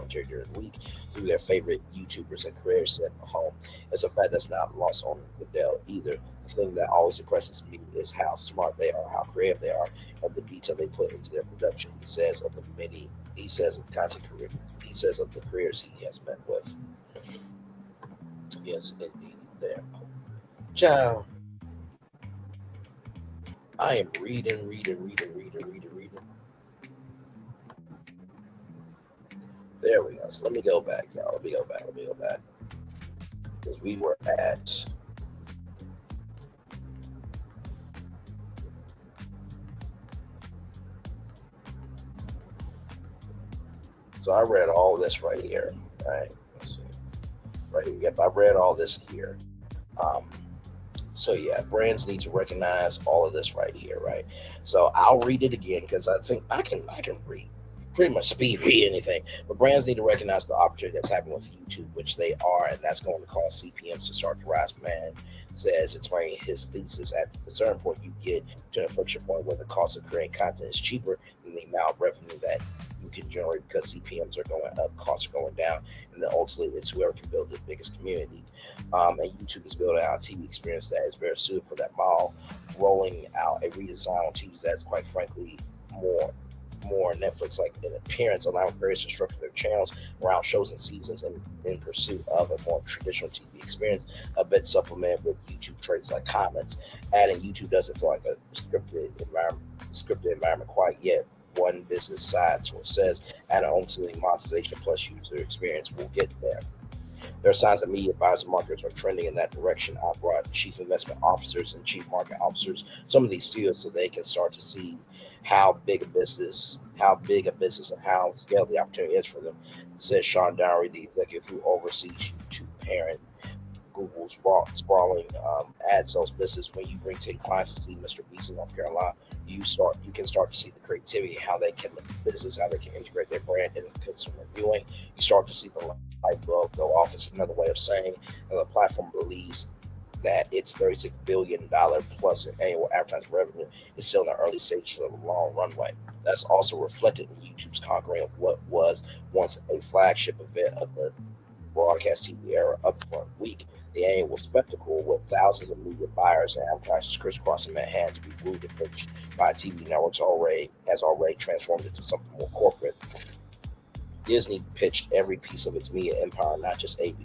commentary during the week through their favorite YouTubers and creators set at home. It's a fact that's not lost on Goodell either. The thing that always impresses me is how smart they are, how creative they are, and the detail they put into their production. He says of content career, he says of the careers he has met with. Yes, indeed. There, child. I am reading. There we go. So let me go back, y'all. Let me go back. Because we were at. So I read all this right here. Right. Let's see. Right here. Yep, I read all this here. Um, so yeah, brands need to recognize all of this right here, right? So I'll read it again because I think I can read pretty much speed read anything. But brands need to recognize the opportunity that's happening with YouTube, which they are, and that's going to cause CPMs to start to rise. Man says, explaining his thesis, at a certain point you get to an inflection point where the cost of creating content is cheaper than the amount of revenue that you can generate because CPMs are going up, costs are going down, and then ultimately it's whoever can build the biggest community. And YouTube is building out a TV experience that is very suited for that model, rolling out a redesign on TVs that's quite frankly more Netflix like in appearance, allowing creators to structure their channels around shows and seasons in pursuit of a more traditional TV experience, a bit supplemented with YouTube traits like comments. Adding YouTube doesn't feel like a scripted environment quite yet. One business side source says, and ultimately monetization plus user experience will get there. There are signs that media buyers and marketers are trending in that direction. I brought chief investment officers and chief market officers some of these studios so they can start to see how big a business and how scale the opportunity is for them. Says Sean Dowery, the executive who oversees YouTube parent Google's sprawling ad sales business. When you bring 10 clients to see Mr. Beast in North Carolina, you can start to see the creativity, how they can look at business, how they can integrate their brand into consumer viewing. You start to see the light bulb go off. It's another way of saying that the platform believes that its $36 billion plus in annual advertising revenue is still in the early stages of a long runway. That's also reflected in YouTube's conquering of what was once a flagship event of the broadcast TV era upfront week, the annual spectacle with thousands of media buyers and advertisers crisscrossing Manhattan to be wooed and pitched by TV networks has already transformed into something more corporate. Disney pitched every piece of its media empire, not just ABC.